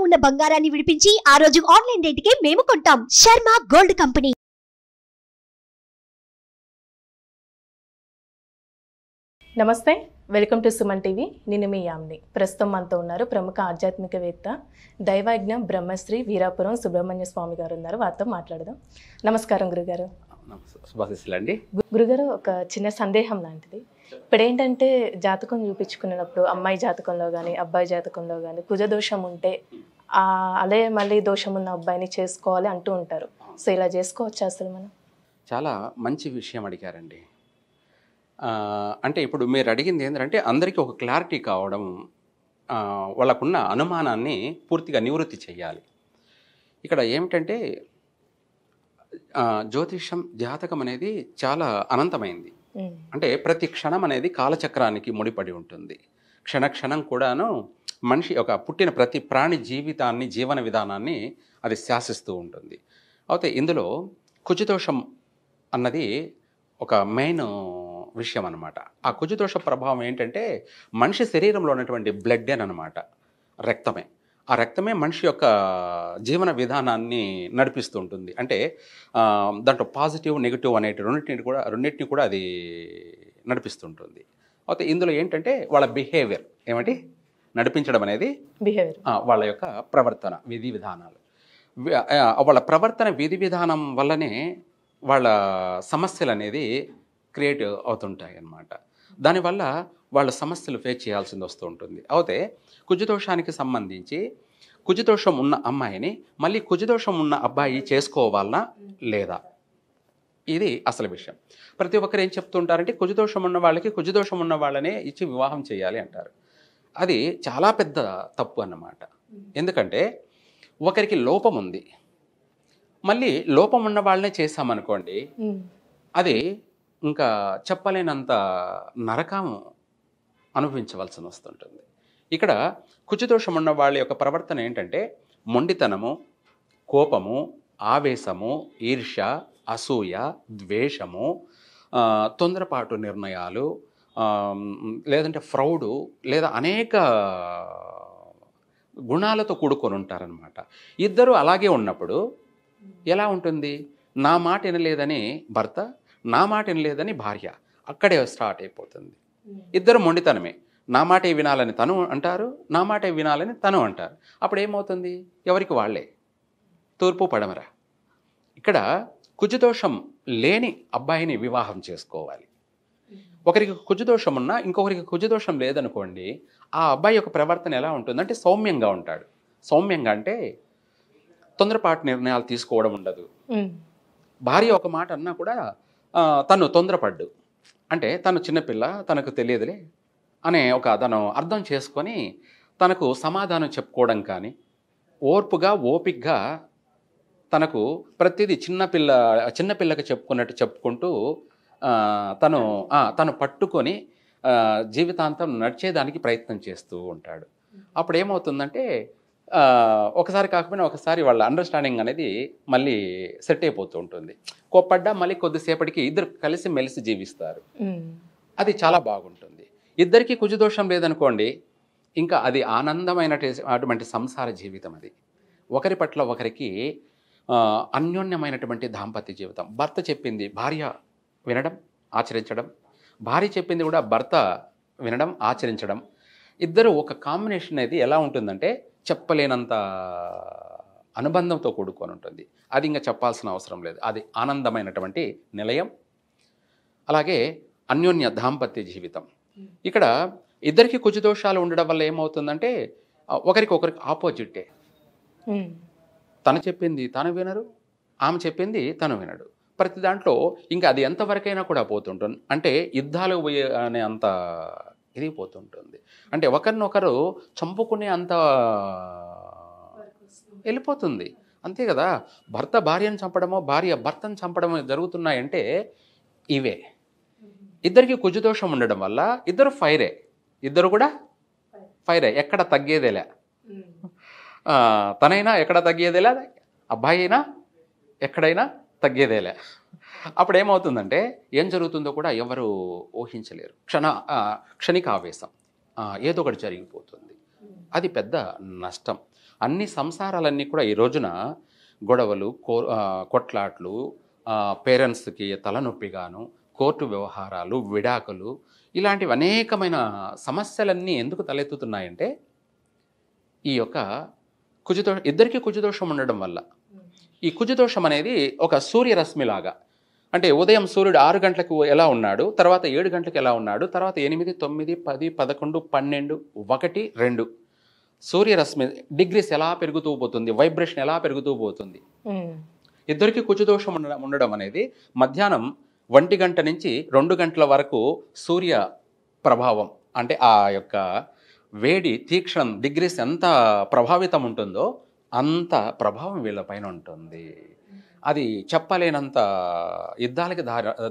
ఉన్న బంగారాన్ని విడిపించి ఆ రోజు ఆన్లైన్ రేటుకే మేము కొంటాం. Sharma gold company. నమస్తే, వెల్కమ్ టు సుమన్ టీవీ. నేను మీ యామ్ని. ప్రస్తుతం మనతో ఉన్నారు ప్రముఖ ఆధ్యాత్మికవేత్త, దైవజ్ఞ బ్రహ్మశ్రీ వీరాపురం సుబ్రహ్మణ్య స్వామి గారు ఉన్నారు. వారితో మాట్లాడదాం. నమస్కారం గురుగారు. శుభాశీస్సులండి. గురుగారు, ఒక చిన్న సందేహం లాంటిది. ఇప్పుడు ఏంటంటే జాతకం చూపించుకున్నప్పుడు అమ్మాయి జాతకంలో కానీ అబ్బాయి జాతకంలో కానీ కుజదోషం ఉంటే అదే మళ్ళీ దోషం ఉన్న అబ్బాయిని చేసుకోవాలి అంటూ ఉంటారు. సో ఇలా చేసుకోవచ్చా అసలు మనం? చాలా మంచి విషయం అడిగారండి. అంటే ఇప్పుడు మీరు అడిగింది ఏంటంటే అందరికీ ఒక క్లారిటీ కావడం, వాళ్ళకున్న అనుమానాన్ని పూర్తిగా నివృత్తి చేయాలి. ఇక్కడ ఏమిటంటే జ్యోతిషం, జాతకం అనేది చాలా అనంతమైంది. అంటే ప్రతి క్షణం అనేది కాలచక్రానికి ముడిపడి ఉంటుంది. క్షణక్షణం కూడాను మనిషి ఒక పుట్టిన ప్రతి ప్రాణి జీవితాన్ని, జీవన విధానాన్ని అది శాసిస్తూ ఉంటుంది. అయితే ఇందులో కుజదోషం అన్నది ఒక మెయిన్ విషయం అన్నమాట. ఆ కుజదోష ప్రభావం ఏంటంటే మనిషి శరీరంలో ఉన్నటువంటి బ్లడ్ అనమాట, రక్తమే. ఆ రక్తమే మనిషి యొక్క జీవన విధానాన్ని నడిపిస్తూ ఉంటుంది. అంటే దాంట్లో పాజిటివ్, నెగిటివ్ అనేటి రెండింటిని కూడా అది నడిపిస్తుంటుంది. అయితే ఇందులో ఏంటంటే వాళ్ళ బిహేవియర్ ఏమిటి నడిపించడం అనేది బిహేవియర్, వాళ్ళ యొక్క ప్రవర్తన, విధి విధానాలు. వాళ్ళ ప్రవర్తన, విధి విధానం వల్లనే వాళ్ళ సమస్యలు అనేది క్రియేట్ అవుతుంటాయి అన్నమాట. దానివల్ల వాళ్ళ సమస్యలు ఫేస్ చేయాల్సింది వస్తూ ఉంటుంది. అయితే కుజదోషానికి సంబంధించి కుజదోషం ఉన్న అమ్మాయిని మళ్ళీ కుజదోషం ఉన్న అబ్బాయి చేసుకోవాలనా లేదా, ఇది అసలు విషయం. ప్రతి ఒక్కరు ఏం చెప్తుంటారంటే కుజదోషం ఉన్న వాళ్ళకి కుజదోషం ఉన్న వాళ్ళనే ఇచ్చి వివాహం చేయాలి అంటారు. అది చాలా పెద్ద తప్పు అన్నమాట. ఎందుకంటే ఒకరికి లోపం ఉంది, మళ్ళీ లోపం ఉన్న వాళ్ళనే చేశామనుకోండి, అది ఇంకా చెప్పలేనంత నరకం అనుభవించవలసి వస్తుంటుంది. ఇక్కడ కుజదోషం ఉన్న వాళ్ళ యొక్క ప్రవర్తన ఏంటంటే మొండితనము, కోపము, ఆవేశము, ఈర్ష్య, అసూయ, ద్వేషము, తొందరపాటు నిర్ణయాలు, లేదంటే ఫ్రౌడు, లేదా అనేక గుణాలతో కూడుకొని ఉంటారనమాట. ఇద్దరు అలాగే ఉన్నప్పుడు ఎలా ఉంటుంది? నా మాట వినలేదని భర్త, నా మాట వినలేదని భార్య, అక్కడే స్టార్ట్ అయిపోతుంది. ఇద్దరు మొండితనమే. నా మాటే వినాలని తను అంటారు, నా మాటే వినాలని తను అంటారు. అప్పుడు ఏమవుతుంది? ఎవరికి వాళ్ళే, తూర్పు పడమర. ఇక్కడ కుజదోషం లేని అబ్బాయిని వివాహం చేసుకోవాలి. ఒకరికి కుజదోషం ఉన్నా ఇంకొకరికి కుజదోషం లేదనుకోండి, ఆ అబ్బాయి యొక్క ప్రవర్తన ఎలా ఉంటుందంటే సౌమ్యంగా ఉంటాడు. సౌమ్యంగా అంటే తొందరపాటు నిర్ణయాలు తీసుకోవడం ఉండదు. భార్య ఒక మాట అన్నా కూడా తను తొందరపడ్డు, అంటే తను చిన్నపిల్ల, తనకు తెలియదులే అనే తను అర్థం చేసుకొని తనకు సమాధానం చెప్పుకోవడం కానీ, ఓపికగా తనకు ప్రతిదీ చిన్నపిల్లకి చెప్పుకున్నట్టు చెప్పుకుంటూ తను పట్టుకొని జీవితాంతం నడిచేదానికి ప్రయత్నం చేస్తూ ఉంటాడు. అప్పుడు ఏమవుతుందంటే ఒకసారి కాకపోయినా ఒకసారి వాళ్ళ అండర్స్టాండింగ్ అనేది మళ్ళీ సెట్ అయిపోతూ ఉంటుంది. కోప్పడ్డా మళ్ళీ కొద్దిసేపటికి ఇద్దరు కలిసి మెలిసి జీవిస్తారు. అది చాలా బాగుంటుంది. ఇద్దరికి కుజదోషం లేదనుకోండి, ఇంకా అది ఆనందమైనటువంటి సంసార జీవితం. అది ఒకరి పట్ల ఒకరికి అన్యోన్యమైనటువంటి దాంపత్య జీవితం. భర్త చెప్పింది భార్య వినడం, ఆచరించడం, భార్య చెప్పింది కూడా భర్త వినడం, ఆచరించడం. ఇద్దరు ఒక కాంబినేషన్ అనేది ఎలా ఉంటుందంటే చెప్పలేనంత అనుబంధంతో కూడుకొని ఉంటుంది. అది ఇంకా చెప్పాల్సిన అవసరం లేదు. అది ఆనందమైనటువంటి నిలయం. అలాగే అన్యోన్య దాంపత్య జీవితం. ఇక్కడ ఇద్దరికి కుజదోషాలు ఉండడం వల్ల ఏమవుతుందంటే ఒకరికి ఆపోజిటే. తను చెప్పింది తను వినరు, ఆమె చెప్పింది తను వినడు. ప్రతి దాంట్లో ఇంకా అది ఎంతవరకైనా కూడా పోతుంటుంది. అంటే యుద్ధాలు పోయే అనే అంత ఇది పోతుంటుంది. అంటే ఒకరినొకరు చంపుకునే అంత వెళ్ళిపోతుంది. అంతే కదా, భర్త భార్యను చంపడమో, భార్య భర్తను చంపడమో జరుగుతున్నాయంటే ఇవే. ఇద్దరికి కుజదోషం ఉండడం వల్ల ఇద్దరు ఫైరే, ఇద్దరు కూడా ఫైరే, ఎక్కడ తగ్గేదేలే. తనైనా ఎక్కడ తగ్గేదేలే, అబ్బాయి అయినా ఎక్కడైనా తగ్గేదేలే. అప్పుడు ఏమవుతుందంటే ఏం జరుగుతుందో కూడా ఎవరు ఊహించలేరు. క్షణిక ఆవేశం, ఏదో ఒకటి జరిగిపోతుంది. అది పెద్ద నష్టం. అన్ని సంసారాలన్నీ కూడా ఈ రోజున గొడవలు, కొట్లాట్లు, పేరెంట్స్కి తలనొప్పిగాను, కోర్టు వ్యవహారాలు, విడాకులు, ఇలాంటివి అనేకమైన సమస్యలన్నీ ఎందుకు తలెత్తుతున్నాయంటే ఈ యొక్క ఇద్దరికీ కుజదోషం ఉండడం వల్ల. ఈ కుజదోషం అనేది ఒక సూర్యరశ్మిలాగా, అంటే ఉదయం సూర్యుడు 6 గంటలకు ఎలా ఉన్నాడు, తర్వాత 7 గంటలకు ఎలా ఉన్నాడు, తర్వాత 8, 9, 10, 11, 12, 1, 2 సూర్యరశ్మి డిగ్రీస్ ఎలా పెరుగుతూ పోతుంది, వైబ్రేషన్ ఎలా పెరుగుతూ పోతుంది. ఇద్దరికి కుజదోషం ఉండడం అనేది మధ్యాహ్నం 1 గంట నుంచి 2 గంటల వరకు సూర్య ప్రభావం, అంటే ఆ యొక్క వేడి తీక్షణం డిగ్రీస్ ఎంత ప్రభావితం ఉంటుందో అంత ప్రభావం వీళ్ళపైన ఉంటుంది. అది చెప్పలేనంత యుద్ధాలకి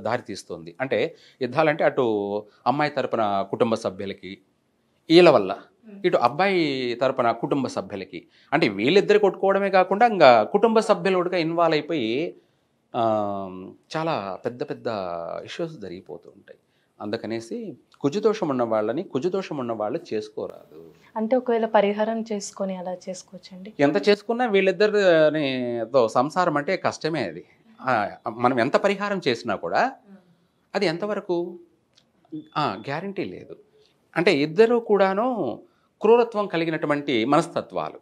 దారితీస్తుంది. అంటే యుద్ధాలంటే అటు అమ్మాయి తరపున కుటుంబ సభ్యులకి వీళ్ళ వల్ల, ఇటు అబ్బాయి తరపున కుటుంబ సభ్యులకి, అంటే వీళ్ళిద్దరు కొట్టుకోవడమే కాకుండా ఇంకా కుటుంబ సభ్యులు కూడా ఇన్వాల్వ్ అయిపోయి చాలా పెద్ద పెద్ద ఇష్యూస్ జరిగిపోతూ ఉంటాయి. అందుకనేసి కుజదోషం ఉన్న వాళ్ళని కుజదోషం ఉన్న వాళ్ళు చేసుకోరాదు. అంటే ఒకవేళ పరిహారం చేసుకొని అలా చేసుకోవచ్చండి? ఎంత చేసుకున్నా వీళ్ళిద్దరితో సంసారం అంటే కష్టమే. అది మనం ఎంత పరిహారం చేసినా కూడా అది ఎంతవరకు గ్యారంటీ లేదు. అంటే ఇద్దరు కూడాను క్రూరత్వం కలిగినటువంటి మనస్తత్వాలు.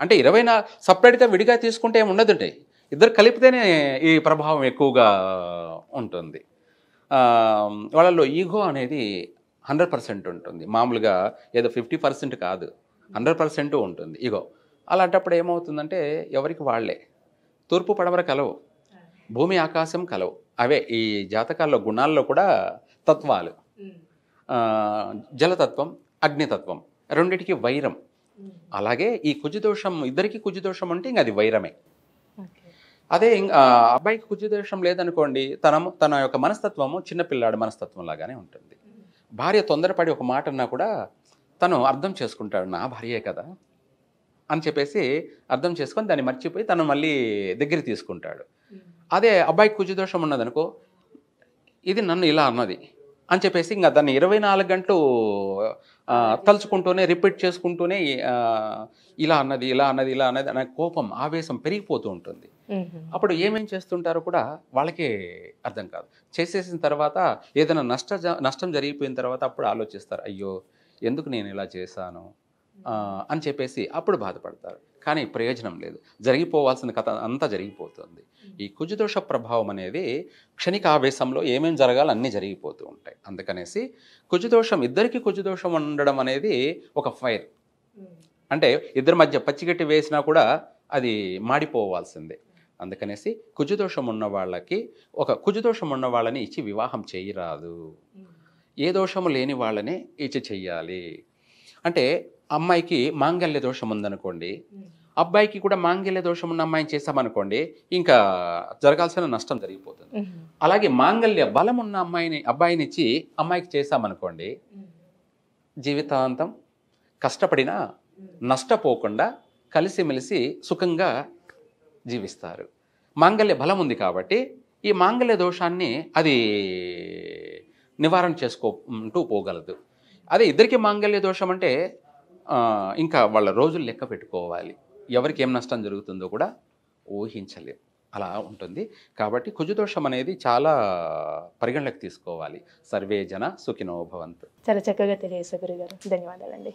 అంటే 24 సపరేట్గా విడిగా తీసుకుంటే ఏమి ఉండదుంటే, ఇద్దరు కలిపితేనే ఈ ప్రభావం ఎక్కువగా ఉంటుంది. వాళ్ళలో ఈగో అనేది 100% ఉంటుంది. మామూలుగా ఏదో 50% కాదు, 100% ఉంటుంది ఈగో. అలాంటప్పుడు ఏమవుతుందంటే ఎవరికి వాళ్ళే. తూర్పు పడమర కలవు, భూమి ఆకాశం కలవు. అవే ఈ జాతకాల్లో గుణాల్లో కూడా తత్వాలు. జలతత్వం, అగ్నితత్వం, రెండిటికి వైరం. అలాగే ఈ కుజదోషం, ఇద్దరికి కుజదోషం అంటే ఇంక అది వైరమే. అదే అబ్బాయికి కుజదోషం లేదనుకోండి, తన యొక్క మనస్తత్వము చిన్నపిల్లాడి మనస్తత్వం లాగానే ఉంటుంది. భార్య తొందరపడి ఒక మాట అన్నా కూడా తను అర్థం చేసుకుంటాడు, నా భార్యే కదా అని చెప్పేసి అర్థం చేసుకొని దాన్ని మర్చిపోయి తను మళ్ళీ దగ్గర తీసుకుంటాడు. అదే అబ్బాయికి కుజదోషం ఉన్నదనుకో, ఇది నన్ను ఇలా అన్నది అని చెప్పేసి ఇంకా దాన్ని 24 గంటలు తలుచుకుంటూనే రిపీట్ చేసుకుంటూనే ఇలా అన్నది ఇలా అన్నది ఇలా అన్నది అనే కోపం, ఆవేశం పెరిగిపోతూ ఉంటుంది. అప్పుడు ఏమేం చేస్తుంటారో కూడా వాళ్ళకే అర్థం కాదు. చేసేసిన తర్వాత ఏదైనా నష్టం జరిగిపోయిన తర్వాత అప్పుడు ఆలోచిస్తారు, అయ్యో ఎందుకు నేను ఇలా చేశాను అని చెప్పేసి అప్పుడు బాధపడతారు. కానీ ప్రయోజనం లేదు, జరిగిపోవాల్సిన కథ అంతా జరిగిపోతుంది. ఈ కుజదోష ప్రభావం అనేది క్షణిక ఆవేశంలో ఏమేం జరగాలో అన్నీ జరిగిపోతూ ఉంటాయి. అందుకనేసి కుజదోషం, ఇద్దరికి కుజదోషం ఉండడం అనేది ఒక ఫైర్. అంటే ఇద్దరి మధ్య పచ్చిగట్టి వేసినా కూడా అది మాడిపోవాల్సిందే. అందుకనేసి కుజదోషం ఉన్న వాళ్ళకి, ఒక కుజదోషం ఉన్న వాళ్ళని ఇచ్చి వివాహం చేయరాదు. ఏ దోషము లేని వాళ్ళనే ఇచ్చి చెయ్యాలి. అంటే అమ్మాయికి మాంగళ్య దోషం ఉందనుకోండి, అబ్బాయికి కూడా మాంగళ్య దోషం ఉన్న అమ్మాయిని చేసామనుకోండి, ఇంకా జరగాల్సిన నష్టం జరిగిపోతుంది. అలాగే మాంగళ్య బలం ఉన్న అబ్బాయిని ఇచ్చి అమ్మాయికి చేసామనుకోండి, జీవితాంతం కష్టపడినా నష్టపోకుండా కలిసిమెలిసి సుఖంగా జీవిస్తారు. మాంగళ్య బలం ఉంది కాబట్టి ఈ మాంగళ్య దోషాన్ని అది నివారణ చేసుకుంటూ పోగలదు. అదే ఇద్దరికి మాంగళ్య దోషం అంటే ఇంకా వాళ్ళ రోజులు లెక్క పెట్టుకోవాలి, ఎవరికి ఏం నష్టం జరుగుతుందో కూడా ఊహించలేదు, అలా ఉంటుంది. కాబట్టి కుజదోషం అనేది చాలా పరిగణలోకి తీసుకోవాలి. సర్వే జన సుఖినో భవంతు. చాలా చక్కగా తెలియజేశారు గురుగారు, ధన్యవాదాలండి.